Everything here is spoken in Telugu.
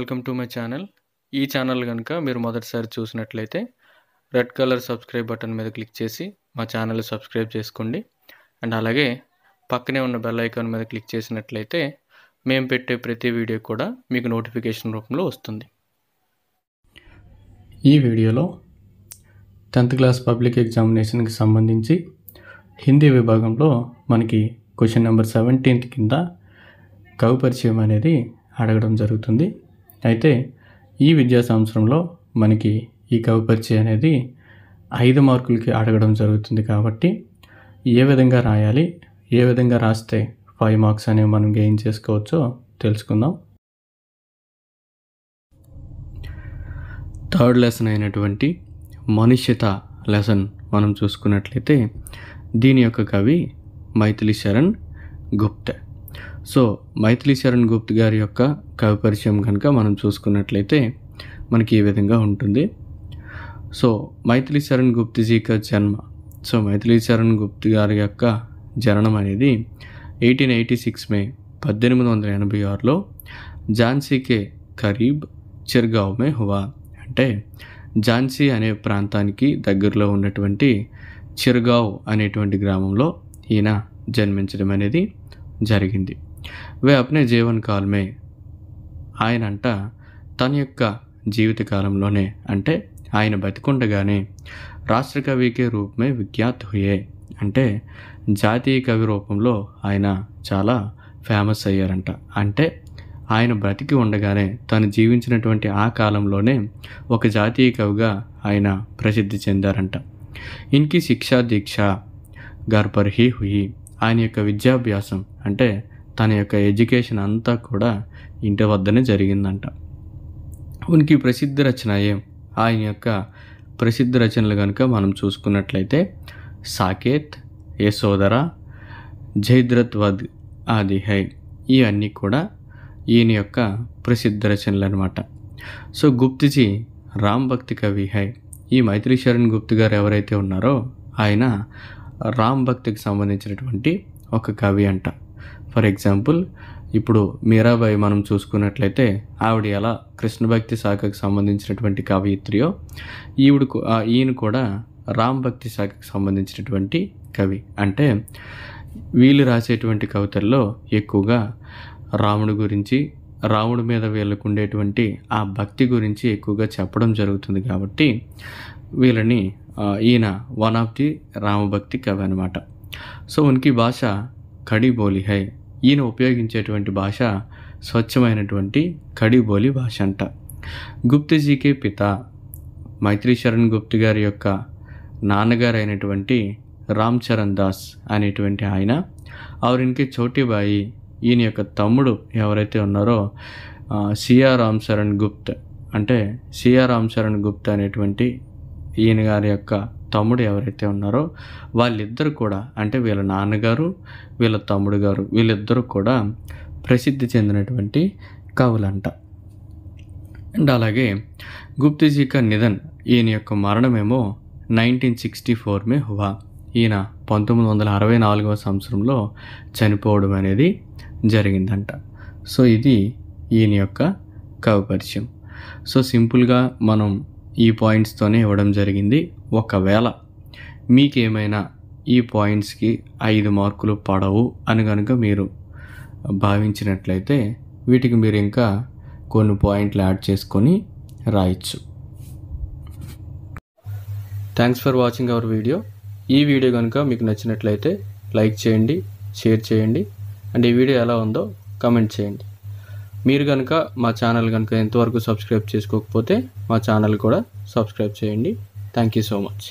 Welcome to my channel. ఈ ఛానల్ కనుక మీరు మొదటిసారి చూసినట్లయితే రెడ్ కలర్ సబ్స్క్రైబ్ బటన్ మీద క్లిక్ చేసి మా ఛానల్ సబ్స్క్రైబ్ చేసుకోండి. అండ్ అలాగే పక్కనే ఉన్న బెల్ ఐకాన్ మీద క్లిక్ చేసినట్లయితే మేము పెట్టే ప్రతి వీడియో కూడా మీకు నోటిఫికేషన్ రూపంలో వస్తుంది. ఈ వీడియోలో 10th క్లాస్ పబ్లిక్ ఎగ్జామినేషన్కి సంబంధించి హిందీ విభాగంలో మనకి క్వశ్చన్ నెంబర్ 17 కింద కవి పరిచయం అనేది అడగడం జరుగుతుంది. అయితే ఈ విద్యా సంవత్సరంలో మనకి ఈ కవి పరిచయం అనేది 5 మార్కులకి అడగడం జరుగుతుంది. కాబట్టి ఏ విధంగా రాయాలి, ఏ విధంగా రాస్తే 5 మార్క్స్ అనేవి మనం గెయిన్ చేసుకోవచ్చో తెలుసుకుందాం. థర్డ్ లెసన్ అయినటువంటి మనుష్యత లెసన్ మనం చూసుకున్నట్లయితే దీని యొక్క కవి మైథిలి శరణ్ గుప్తా. సో మైథిలి శరణ్ గుప్తా గారి యొక్క కవి పరిచయం కనుక మనం చూసుకున్నట్లయితే మనకి ఈ విధంగా ఉంటుంది. సో మైథిలి శరణ్ గుప్తా జీ కా జన్మ. సో మైథిలి శరణ్ గుప్తా గారి యొక్క జననం అనేది 1886 మే 1886లో ఝాన్సీ కే కరీబ్ చిర్గావ్ మే హువా. అంటే ఝాన్సీ అనే ప్రాంతానికి దగ్గరలో ఉన్నటువంటి చిర్గావ్ అనేటువంటి గ్రామంలో ఈయన జన్మించడం అనేది జరిగింది. వే అప్నే జీవన్ కాలమే, ఆయనంట తన యొక్క జీవితకాలంలోనే అంటే ఆయన బతికుండగానే రాష్ట్ర కవికే రూపమే విఖ్యాత్ హుయే. అంటే జాతీయ కవి రూపంలో ఆయన చాలా ఫేమస్ అయ్యారంట. అంటే ఆయన బ్రతికి ఉండగానే తను జీవించినటువంటి ఆ కాలంలోనే ఒక జాతీయ కవిగా ఆయన ప్రసిద్ధి చెందారంట. ఇన్కి శిక్షా దీక్ష ఘర్ పర్ హీ హుయి. ఆయన యొక్క విద్యాభ్యాసం అంటే తన యొక్క ఎడ్యుకేషన్ అంతా కూడా ఇంటి వద్దనే జరిగిందంట. ఉనికి ప్రసిద్ధ రచనయే, ఆయన యొక్క ప్రసిద్ధ రచనలు కనుక మనం చూసుకున్నట్లయితే సాకేత్, యశోధర, జైద్రత్ వద్ ఆది హై. ఇవన్నీ కూడా ఈయన యొక్క ప్రసిద్ధ రచనలు అనమాట. సో గుప్తజీ రామ్ భక్తి కవి హై. ఈ మైథిలి శరణ్ గుప్తా గారు ఎవరైతే ఉన్నారో ఆయన రామ్ భక్తికి సంబంధించినటువంటి ఒక కవి అంట. ఫర్ ఎగ్జాంపుల్ ఇప్పుడు మీరాబాయి మనం చూసుకున్నట్లయితే ఆవిడ ఎలా కృష్ణ భక్తి శాఖకు సంబంధించినటువంటి కవయిత్రియో ఈయన కూడా రామ్ భక్తి శాఖకు సంబంధించినటువంటి కవి. అంటే వీళ్ళు రాసేటువంటి కవితల్లో ఎక్కువగా రాముడి గురించి, రాముడి మీద వీళ్ళకు ఉండేటువంటి ఆ భక్తి గురించి ఎక్కువగా చెప్పడం జరుగుతుంది. కాబట్టి వీళ్ళని ఈయన వన్ ఆఫ్ ది రామభక్తి కవి అనమాట. సో ఉనికి భాష కడి బోలి హై. ఈయన ఉపయోగించేటువంటి భాష స్వచ్ఛమైనటువంటి కడి బోలి భాష అంట. గుప్తజీకే పిత, మైథిలి శరణ్ గుప్తా గారి యొక్క నాన్నగారు అయినటువంటి రామ్ చరణ్ దాస్ అనేటువంటి ఆయన, ఆవిడకి చోటీబాయి, ఈయన యొక్క తమ్ముడు ఎవరైతే ఉన్నారో సియా రామ్ చరణ్ గుప్తా. అంటే సియా రామ్ చరణ్ గుప్తా అనేటువంటి ఈయన గారి యొక్క తమ్ముడు ఎవరైతే ఉన్నారో వాళ్ళిద్దరు కూడా అంటే వీళ్ళ నాన్నగారు, వీళ్ళ తమ్ముడు గారు, వీళ్ళిద్దరూ కూడా ప్రసిద్ధి చెందినటువంటి కవులంట. అండ్ అలాగే గుప్తజీ కా నిధన్, ఈయన యొక్క మరణమేమో 1964 మే హువా. ఈయన 1964వ సంవత్సరంలో చనిపోవడం అనేది జరిగిందంట. సో ఇది ఈయన యొక్క కవి పరిచయం. సో సింపుల్గా మనం ఈ పాయింట్స్తోనే ఇవ్వడం జరిగింది. ఒకవేళ మీకేమైనా ఈ పాయింట్స్కి 5 మార్కులు పడవు అని కనుక మీరు భావించినట్లయితే వీటికి మీరు ఇంకా కొన్ని పాయింట్లు యాడ్ చేసుకొని రాయొచ్చు. Thanks for watching our video. ఈ వీడియో కనుక మీకు నచ్చినట్లయితే లైక్ చేయండి, షేర్ చేయండి, అండ్ ఈ వీడియో ఎలా ఉందో కామెంట్ చేయండి. మీరు కనుక మా ఛానల్ కనుక ఎంతవరకు సబ్స్క్రైబ్ చేసుకోకపోతే మా ఛానల్ కూడా సబ్స్క్రైబ్ చేయండి. Thank you so much.